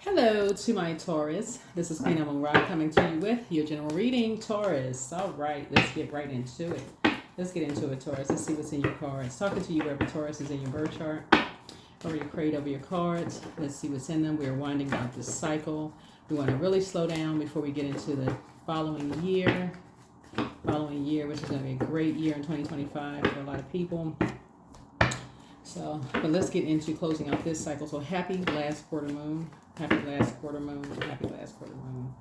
Hello to my Taurus. This is Queen Amun Ra coming to you with your general reading, Taurus. All right, let's get right into it. Let's get into it, Taurus. Let's see what's in your cards. Talking to you wherever Taurus is in your birth chart. Or you prayed over your cards. Let's see what's in them. We're winding out this cycle. We want to really slow down before we get into the following year. Which is going to be a great year in 2025 for a lot of people. So, but let's get into closing out this cycle. So happy last quarter moon. Happy last quarter moon. Happy last quarter moon.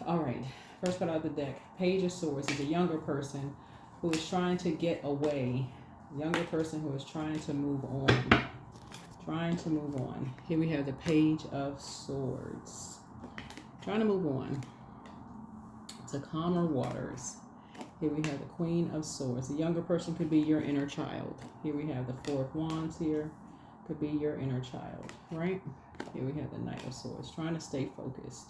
All right. First card out of the deck. Page of Swords is a younger person who is trying to get away. Younger person who is trying to move on. Here we have the Page of Swords. Trying to move on to calmer waters. Here we have the Queen of Swords. The younger person could be your inner child. Here we have the Four of Wands here. Could be your inner child, right? Here we have the Knight of Swords. Trying to stay focused.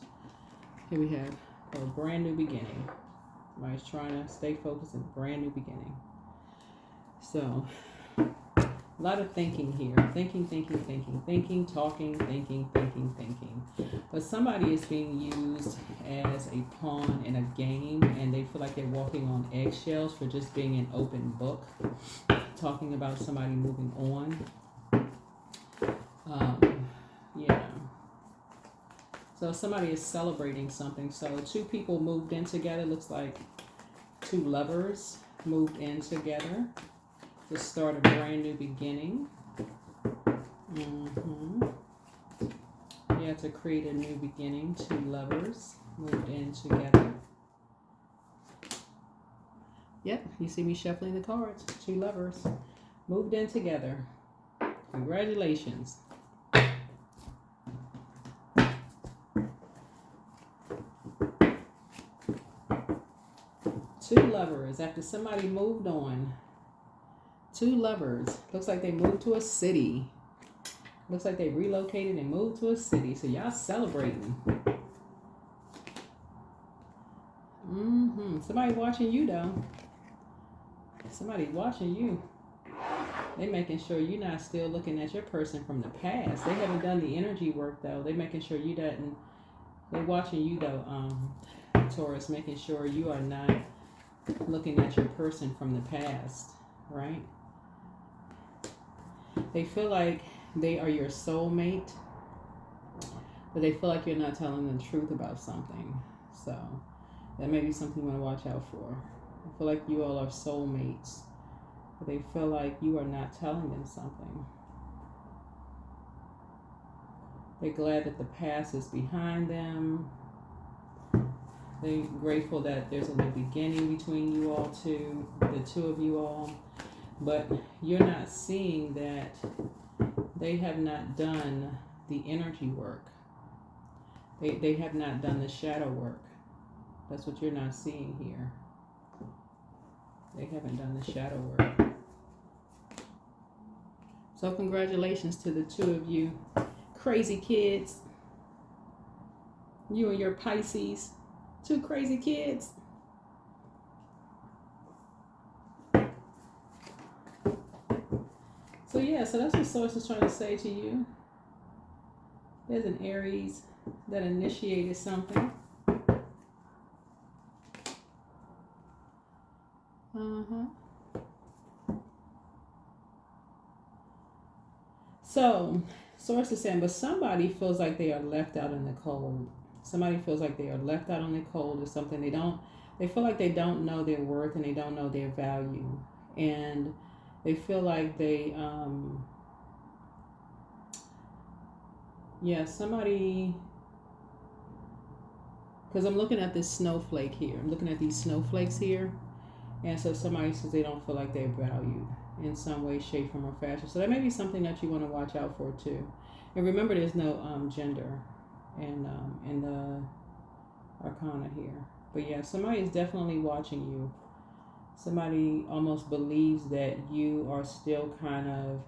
Here we have a brand new beginning. Somebody's trying to stay focused in a brand new beginning. So, a lot of thinking here. Thinking, talking, thinking. But somebody is being used as a pawn in a game, and they feel like they're walking on eggshells for just being an open book. Talking about somebody moving on. Yeah. So somebody is celebrating something. So two people moved in together. Looks like two lovers moved in together to start a brand new beginning. Yeah, to create a new beginning. Two lovers moved in together. Yep, you see me shuffling the cards. Two lovers moved in together. Congratulations. Two lovers after somebody moved on. Two lovers. Looks like they moved to a city. Looks like they relocated and moved to a city. So y'all celebrating. Somebody watching you though. Somebody watching you. They making sure you're not still looking at your person from the past. They haven't done the energy work though. They making sure you doesn't. They watching you though, Taurus, making sure you are not looking at your person from the past, right? They feel like they are your soulmate, but they feel like you're not telling them the truth about something. So that may be something you want to watch out for. I feel like you all are soulmates, but they feel like you are not telling them something. They're glad that the past is behind them. They're grateful that there's a new beginning between you all two, the two of you all. But you're not seeing that they have not done the energy work. They have not done the shadow work. That's what you're not seeing here. They haven't done the shadow work. So congratulations to the two of you crazy kids. You and your Pisces. Two crazy kids. So yeah, so that's what Source is trying to say to you. There's an Aries that initiated something. So, Source is saying, but somebody feels like they are left out in the cold. Somebody feels like they are left out in the cold or something. They feel like they don't know their worth and they don't know their value. And they feel like they, somebody, because I'm looking at this snowflake here. I'm looking at these snowflakes here. And so somebody says they don't feel like they're valued in some way, shape, form, or fashion. So that may be something that you want to watch out for too. And remember, there's no gender in the arcana here. But yeah, somebody is definitely watching you. Somebody almost believes that you are still kind of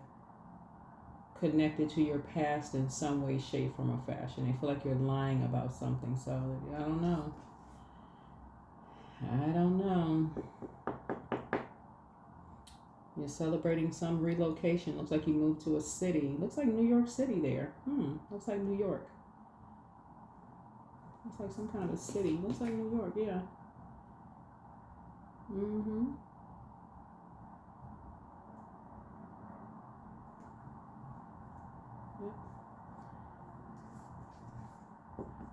connected to your past in some way, shape, form, or fashion. They feel like you're lying about something. So I don't know. You're celebrating some relocation. Looks like you moved to a city. Looks like New York City there. Looks like New York. Looks like some kind of city. Looks like New York, yeah. Yep.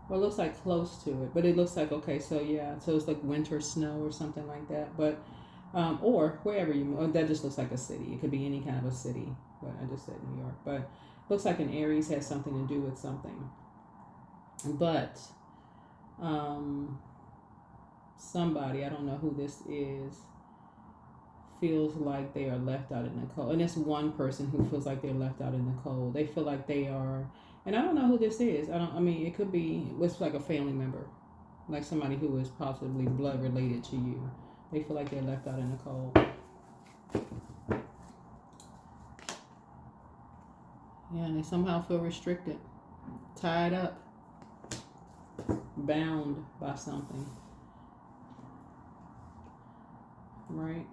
Well, it looks like close to it, but it looks like, okay, so yeah, so it's like winter snow or something like that. But or wherever you move, that just looks like a city. It could be any kind of a city, but I just said New York. But looks like an Aries has something to do with something. But somebody, I don't know who this is, feels like they are left out in the cold. And it's one person who feels like they're left out in the cold. They feel like they are, and I don't know who this is. I mean, it could be, it's like a family member, like somebody who is possibly blood related to you. They feel like they're left out in the cold. Yeah, and they somehow feel restricted, tied up, bound by something. Right?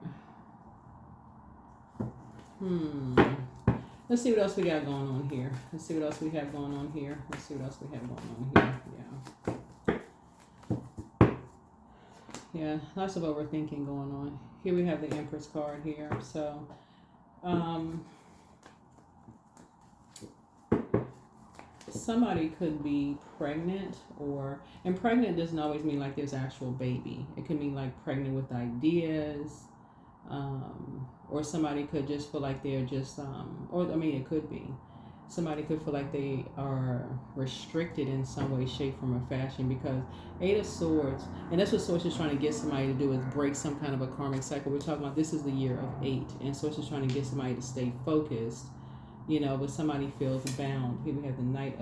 Let's see what else we got going on here. Let's see what else we have going on here. Let's see what else we have going on here. Yeah, lots of overthinking going on. Here we have the Empress card here. So, somebody could be pregnant, and pregnant doesn't always mean like there's actual baby. It could mean like pregnant with ideas, or somebody could just feel like they're just, it could be. Somebody could feel like they are restricted in some way, shape, form, or fashion, because Eight of Swords, and that's what Source is trying to get somebody to do, is break some kind of a karmic cycle. We're talking about, this is the year of 8, and Source is trying to get somebody to stay focused, but somebody feels bound. Here we have the Knight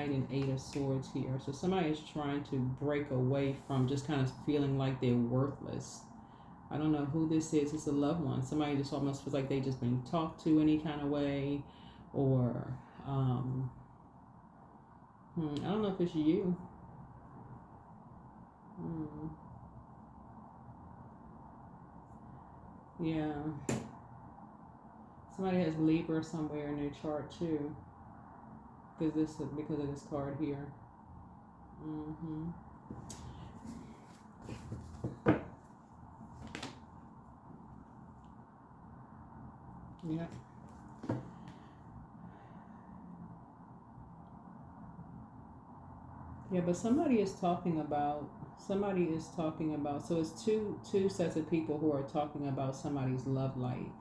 and 8 of Swords here. So somebody is trying to break away from just kind of feeling like they're worthless. I don't know who this is. It's a loved one. Somebody just almost feels like they just been talked to any kind of way, or I don't know if it's you. Yeah. Somebody has Libra somewhere in their chart too, because of this card here. Yeah. Yeah, but somebody is talking about, so it's two sets of people who are talking about somebody's love life,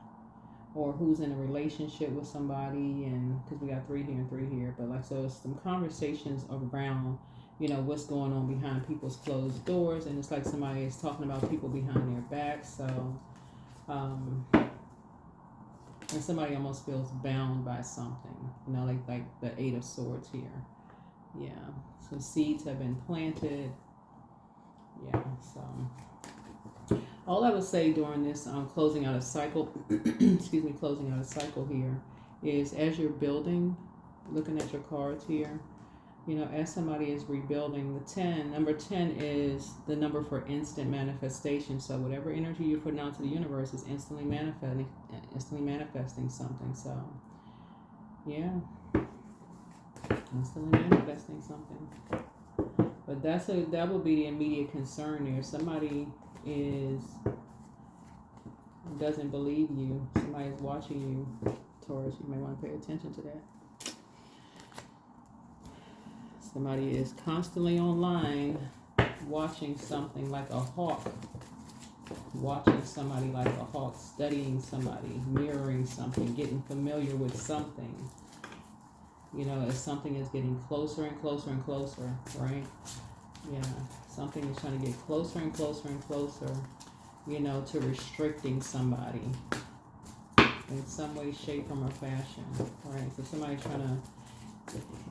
or who's in a relationship with somebody, and because we got 3 here and 3 here, but like, so it's some conversations around, what's going on behind people's closed doors, and it's like somebody is talking about people behind their backs. So, and somebody almost feels bound by something, like the 8 of Swords here. Yeah, so seeds have been planted. Yeah, so all I would say during this closing out a cycle, closing out a cycle here, is as you're building, looking at your cards here, as somebody is rebuilding, number 10 is the number for instant manifestation. So whatever energy you put out to the universe is instantly manifesting something. So, yeah. Instantly manifesting something. But that will be the immediate concern there. Somebody doesn't believe you. Somebody is watching you, Taurus. You may want to pay attention to that. Somebody is constantly online watching something like a hawk. Watching somebody like a hawk, studying somebody, mirroring something, getting familiar with something. As something is getting closer and closer and closer, right? Yeah, something is trying to get closer and closer and closer, to restricting somebody in some way, shape, form, or fashion, right? So somebody's trying to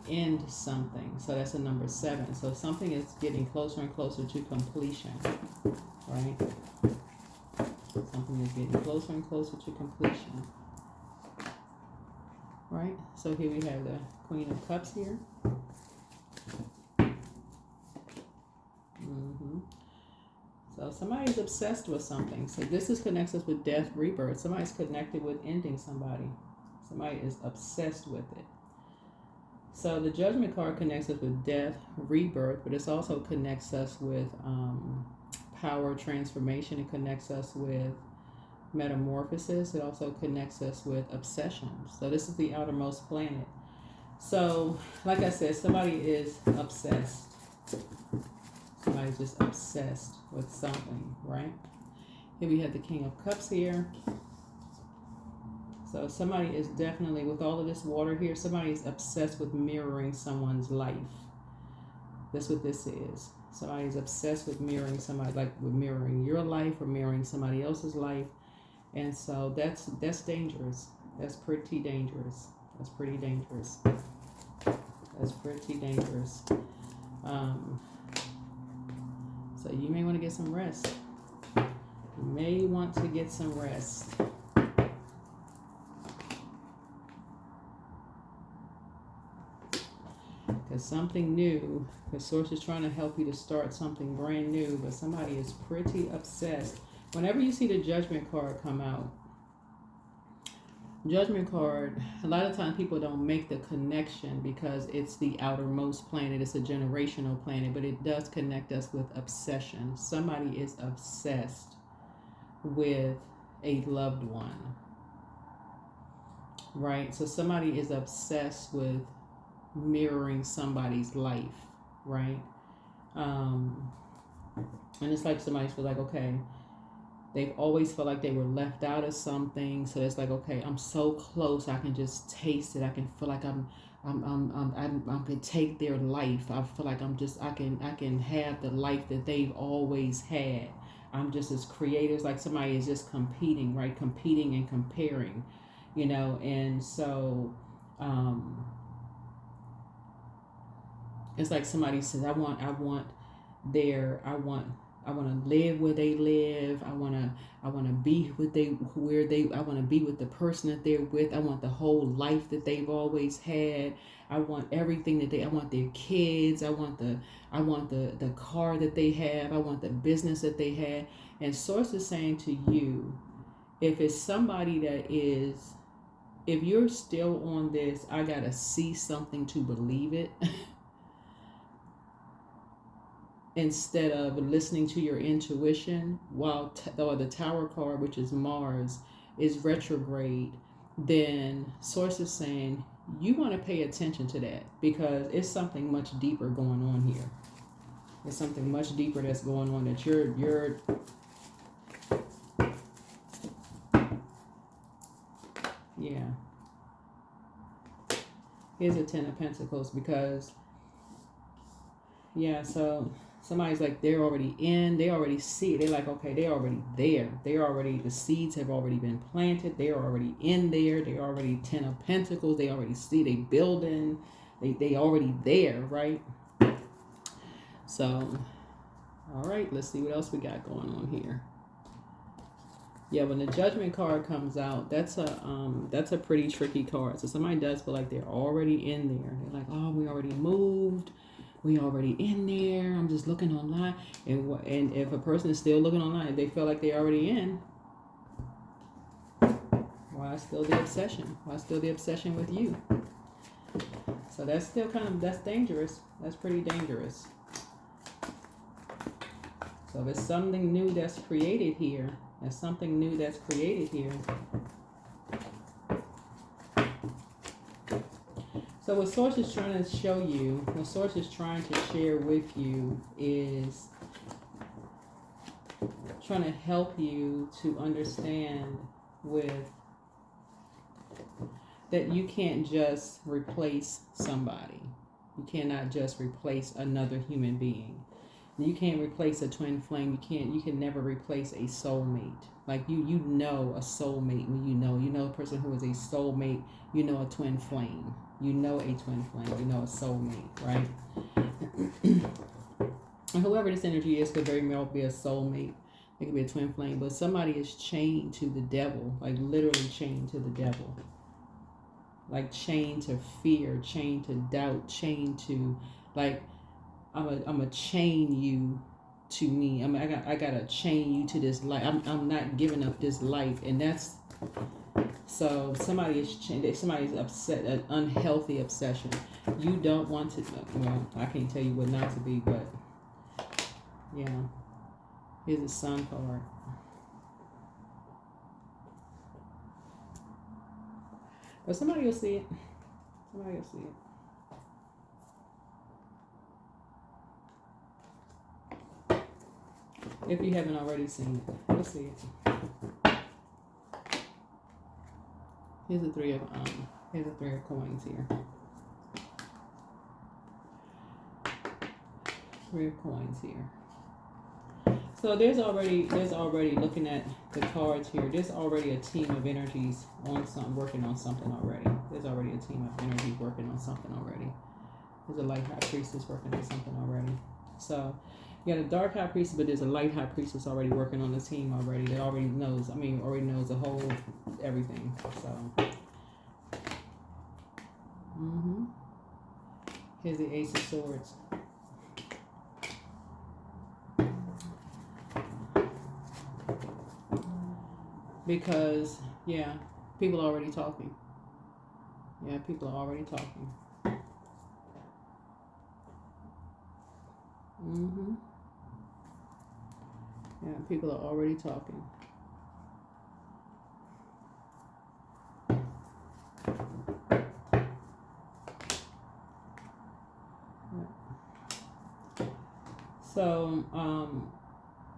end something. So that's a number 7. So something is getting closer and closer to completion, right? Something is getting closer and closer to completion. Right, so here we have the Queen of Cups here. So So somebody's obsessed with something. So this is connects us with death, rebirth. Somebody's connected with ending somebody. Somebody is obsessed with it. So the Judgment card connects us with death, rebirth, but it also connects us with power, transformation. It connects us with metamorphosis. It also connects us with obsession. So this is the outermost planet. So, like I said, somebody is obsessed. Somebody's just obsessed with something, right? Here we have the King of Cups here. So somebody is definitely, with all of this water here, somebody is obsessed with mirroring someone's life. That's what this is. Somebody's obsessed with mirroring somebody, like with mirroring your life or mirroring somebody else's life. And so that's dangerous. That's pretty dangerous. That's pretty dangerous. That's pretty dangerous. So you may want to get some rest. You may want to get some rest. Because something new, because Source is trying to help you to start something brand new, but somebody is pretty obsessed. Whenever you see the Judgment card come out, Judgment card, a lot of times people don't make the connection because it's the outermost planet. It's a generational planet, but it does connect us with obsession. Somebody is obsessed with a loved one, right? So somebody is obsessed with mirroring somebody's life, right? And it's like somebody feels like, okay, they've always felt like they were left out of something. So it's like, okay, I'm so close. I can just taste it. I can feel like I can take their life. I feel like I can have the life that they've always had. I'm just as creative. Like somebody is just competing, right? Competing and comparing, you know. And so, it's like somebody says, I want to live where they live. I want to be I want to be with the person that they're with. I want the whole life that they've always had. I want everything I want their kids. I want the car that they have. I want the business that they had. And Source is saying to you, if it's somebody if you're still on this, I got to see something to believe it. Instead of listening to your intuition, while the Tower card, which is Mars, is retrograde, then Source is saying you want to pay attention to that because it's something much deeper going on here. It's something much deeper that's going on that you're yeah. Here's a Ten of Pentacles because so somebody's like, they already see it. They're like, okay, they're already there. The seeds have already been planted. They're already in there. They're already Ten of Pentacles. They already see they building. They already there, right? So, all right, let's see what else we got going on here. Yeah, when the Judgment card comes out, that's a pretty tricky card. So somebody does feel like they're already in there. They're like, oh, we already moved. We already in there. I'm just looking online. And if a person is still looking online, if they feel like they're already in, why still the obsession? Why still the obsession with you? So that's still that's dangerous. That's pretty dangerous. So if it's something new that's created here, So what Source is trying to show you, what Source is trying to share with you is trying to help you to understand that you can't just replace somebody. You cannot just replace another human being. You can't replace a twin flame. You can never replace a soulmate. Like you know a soulmate when you know a person who is a soulmate, you know a twin flame. You know a twin flame, you know a soulmate, right? And whoever this energy is could very well be a soulmate. It could be a twin flame, but somebody is chained to the devil, like literally chained to the devil. Like chained to fear, chained to doubt, chained to like I'm a chain you to me. I mean, I gotta chain you to this life. I'm not giving up this life, and that's so somebody is somebody's upset, an unhealthy obsession. You don't want to. Well, I can't tell you what not to be, but yeah. Here's the Sun card. But somebody will see it. Somebody will see it. If you haven't already seen it, you'll see it. Here's the three of coins here. Three of coins here. So there's already looking at the cards here. There's already a team of energies on something, working on something already. There's already a team of energies working on something already. There's a light high priestess working on something already. So you got a dark high priestess, but there's a light high priestess already working on the team already. That already knows. I mean, already knows the whole everything. So. Here's the Ace of Swords. Because, yeah, people are already talking. Yeah, people are already talking. Yeah, people are already talking. So,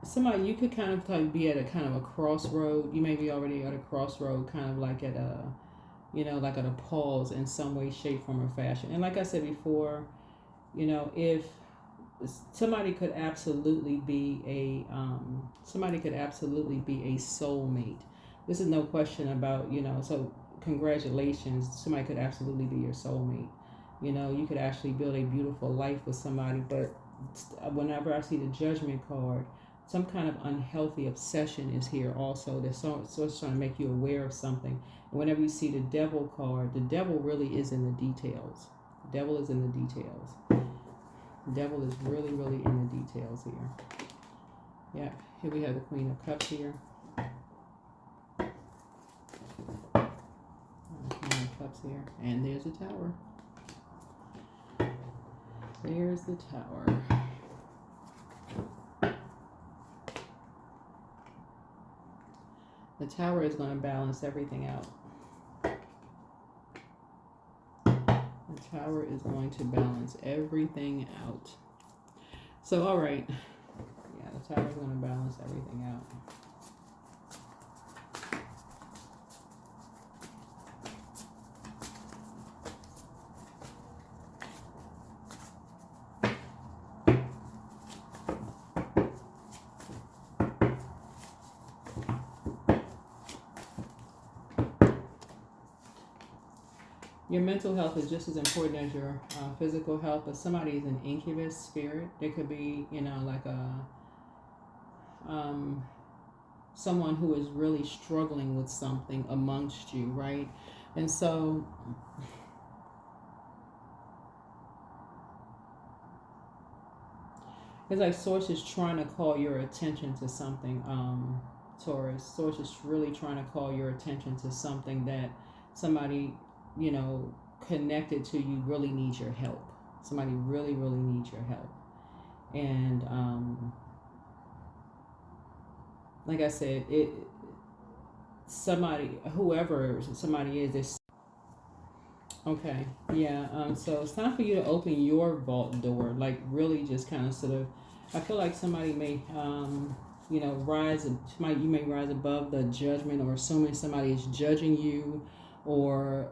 somebody, you could kind of be at a kind of a crossroad. You may be already at a crossroad, kind of like at a, like at a pause in some way, shape, form, or fashion. And like I said before, if somebody could absolutely be a soulmate. This is no question about, so congratulations. Somebody could absolutely be your soulmate. You could actually build a beautiful life with somebody, but whenever I see the Judgment card, some kind of unhealthy obsession is here also. They're so it's trying to make you aware of something. And whenever you see the Devil card, the devil really is in the details. The devil is in the details. The devil is really, really in the details here. Yeah, here we have the Queen of Cups here. Queen of Cups here. And there's the Tower. There's the Tower. The Tower is going to balance everything out. The Tower is going to balance everything out. So, all right. Yeah, the Tower is going to balance everything out. Your mental health is just as important as your physical health, but somebody is an incubus spirit. There could be, like someone who is really struggling with something amongst you, right? And so it's like Source is trying to call your attention to something, Taurus. Source is really trying to call your attention to something that somebody, connected to you really needs your help. Somebody really, really needs your help. And like I said, whoever somebody is, this. Okay, yeah. So it's time for you to open your vault door. Like really, just kind of sort of. I feel like somebody may, you may rise above the judgment or assuming somebody is judging you, or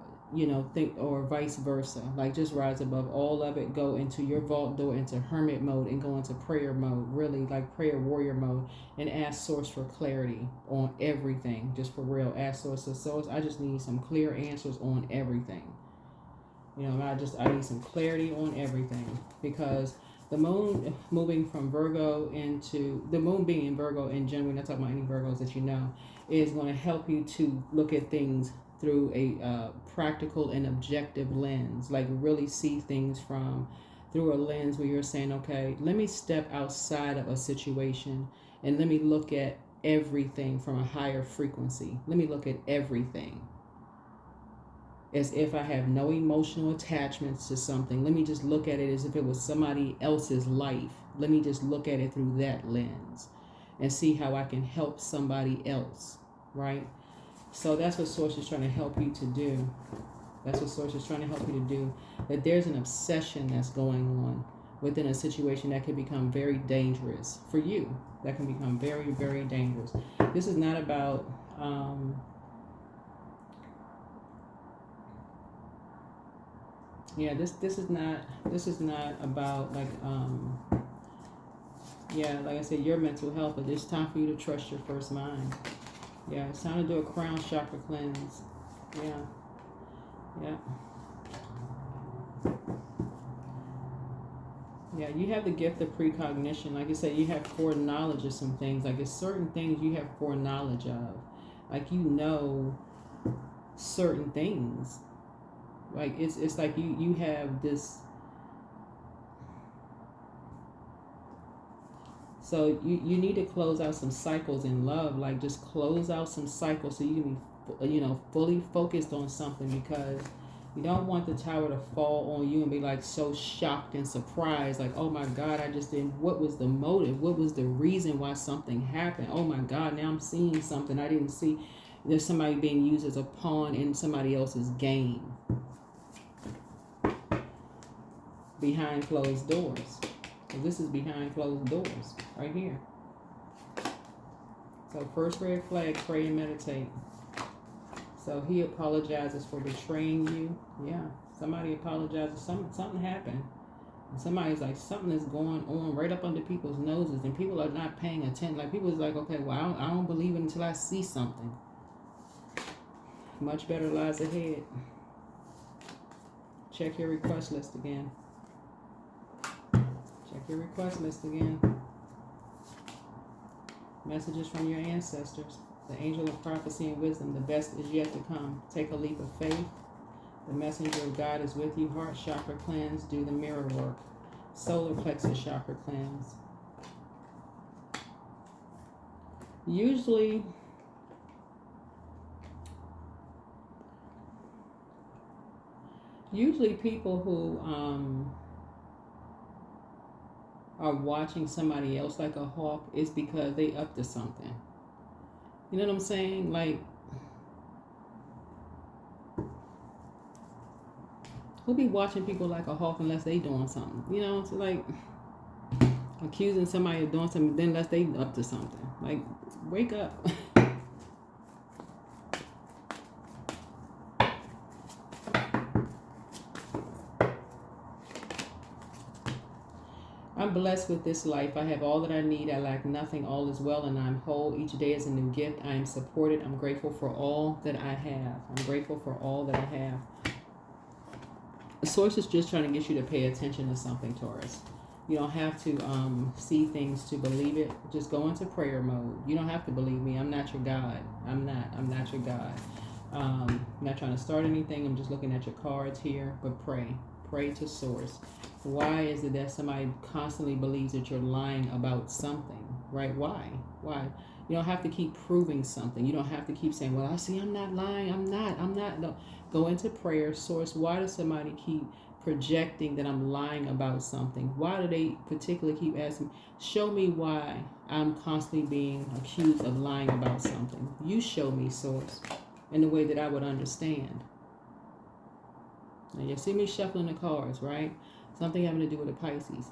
or vice versa. Like just rise above all of it, go into your vault door, into hermit mode, and go into prayer mode, really like prayer warrior mode, and ask Source for clarity on everything. Just for real, ask Source. So I just need some clear answers on everything. I need some clarity on everything, because the moon moving from Virgo into the moon being in Virgo in general, we're not talking about any Virgos that is going to help you to look at things through a practical and objective lens, like really see things from through a lens where you're saying, okay, let me step outside of a situation and let me look at everything from a higher frequency. Let me look at everything as if I have no emotional attachments to something. Let me just look at it as if it was somebody else's life. Let me just look at it through that lens and see how I can help somebody else, right? So that's what Source is trying to help you to do. That's what Source is trying to help you to do. That there's an obsession that's going on within a situation that can become very dangerous for you. That can become very, very dangerous. This is not about this is not about like like I said, your mental health, but it's time for you to trust your first mind. Yeah, it's time to do a crown chakra cleanse. Yeah. Yeah, you have the gift of precognition. Like I said, you have foreknowledge of some things. Like it's certain things you have foreknowledge of. Like you know certain things. Like it's like you have this. So you need to close out some cycles in love. Like just close out some cycles so you can be fully focused on something, because you don't want the tower to fall on you and be like so shocked and surprised, like, oh my God, I just didn't, what was the motive? What was the reason why something happened? Oh my God, now I'm seeing something I didn't see. There's somebody being used as a pawn in somebody else's game behind closed doors. So this is behind closed doors right here. So first red flag, pray and meditate. So he apologizes for betraying you. Yeah, somebody apologizes. Something happened. And somebody's like, something is going on right up under people's noses, and people are not paying attention. Like people's like, okay, well, I don't believe it until I see something. Much better lies ahead. Check your request list again. Check your request list again. Messages from your ancestors. The angel of prophecy and wisdom. The best is yet to come. Take a leap of faith. The messenger of God is with you. Heart chakra cleanse. Do the mirror work. Solar plexus chakra cleanse. Usually people who are watching somebody else like a hawk is because they up to something. You know what I'm saying? Like, who be watching people like a hawk unless they doing something? You know, it's like accusing somebody of doing something, then unless they up to something. Like, wake up. I'm blessed with this life. I have all that I need. I lack nothing. All is well and I'm whole. Each day is a new gift. I am supported. I'm grateful for all that I have. I'm grateful for all that I have. The source is just trying to get you to pay attention to something, Taurus. You don't have to see things to believe it. Just go into prayer mode. You don't have to believe me. I'm not your God. I'm not your God. I'm not trying to start anything. I'm just looking at your cards here. But pray. Pray to source. Why is it that somebody constantly believes that you're lying about something, right? Why? You don't have to keep proving something. You don't have to keep saying, well, I see, I'm not lying. I'm not. No. Go into prayer. Source, why does somebody keep projecting that I'm lying about something? Why do they particularly keep asking, show me why I'm constantly being accused of lying about something? You show me, source, in the way that I would understand. Now, you see me shuffling the cards, right? Something having to do with the Pisces.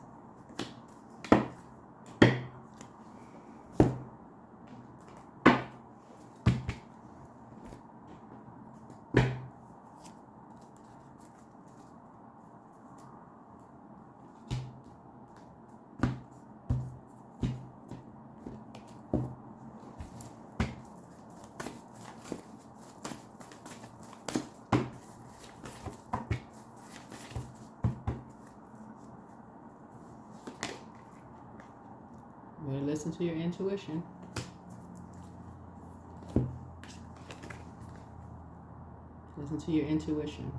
Better listen to your intuition. Listen to your intuition.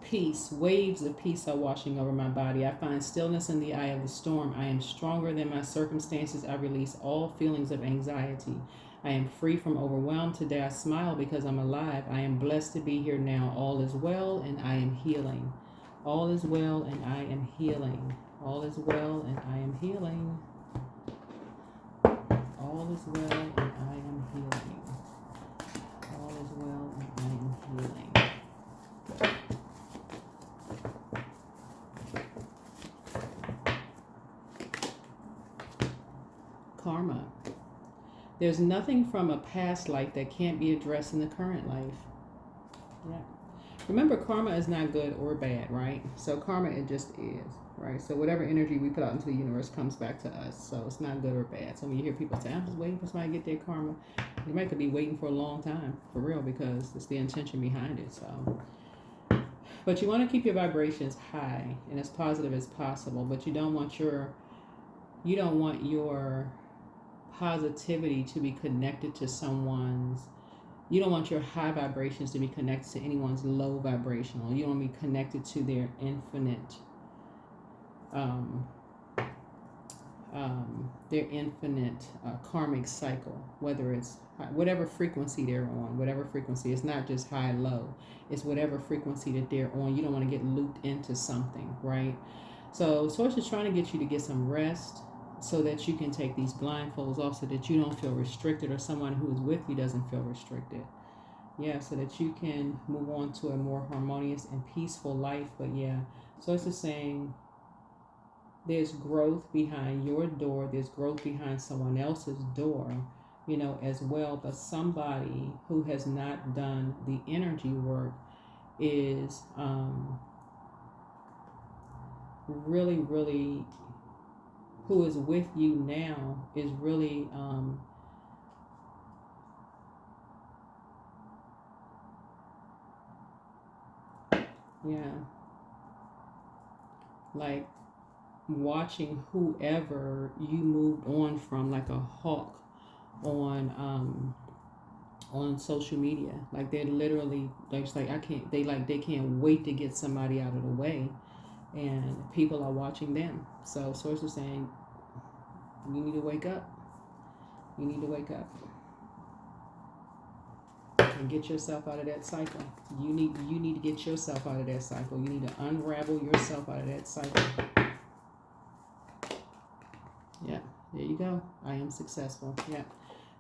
Peace. Waves of peace are washing over my body. I find stillness in the eye of the storm. I am stronger than my circumstances. I release all feelings of anxiety. I am free from overwhelm. Today I smile because I'm alive. I am blessed to be here now. All is well and I am healing. All is well and I am healing. All is well and I am healing. All is well and I am healing. All is well and I am healing. Karma. There's nothing from a past life that can't be addressed in the current life. Yeah. Remember, karma is not good or bad, right? So karma, it just is, right? So whatever energy we put out into the universe comes back to us. So it's not good or bad. So when you hear people say, I'm just waiting for somebody to get their karma, you might could be waiting for a long time, for real, because it's the intention behind it. So, but you want to keep your vibrations high and as positive as possible, but you don't want your positivity to be connected to someone's, you don't want your high vibrations to be connected to anyone's low vibrational. You don't want to be connected to their infinite karmic cycle, whether it's whatever frequency they're on, whatever frequency. It's not just high low, it's whatever frequency that they're on. You don't want to get looped into something, right? So Source is trying to get you to get some rest, so that you can take these blindfolds off, so that you don't feel restricted, or someone who is with you doesn't feel restricted. Yeah, so that you can move on to a more harmonious and peaceful life. But yeah, so it's just saying there's growth behind your door, there's growth behind someone else's door, as well. But somebody who has not done the energy work is really, really, who is with you now is really like watching whoever you moved on from, like a hawk on social media. Like they're literally, like, they can't wait to get somebody out of the way, and people are watching them. So Source is saying, you need to wake up. You need to wake up and get yourself out of that cycle. You need to get yourself out of that cycle. You need to unravel yourself out of that cycle. Yeah, there you go. I am successful. Yeah.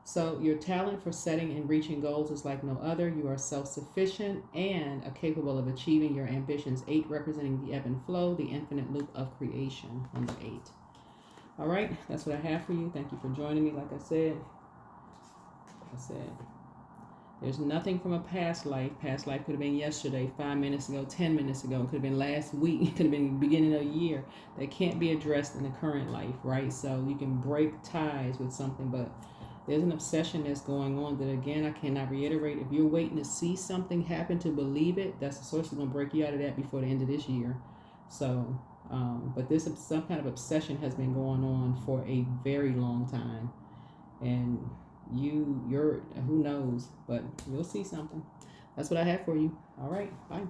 So your talent for setting and reaching goals is like no other. You are self-sufficient and are capable of achieving your ambitions. 8 representing the ebb and flow, the infinite loop of creation. Number 8. All right, that's what I have for you. Thank you for joining me. Like I said, there's nothing from a past life. Past life could have been yesterday, 5 minutes ago, 10 minutes ago. It could have been last week. It could have been the beginning of the year. That can't be addressed in the current life, right? So you can break ties with something, but there's an obsession that's going on that, again, I cannot reiterate. If you're waiting to see something happen to believe it, that's the Source is going to break you out of that before the end of this year. So, but some kind of obsession has been going on for a very long time. And you're who knows, but you'll see something. That's what I have for you. All right, bye.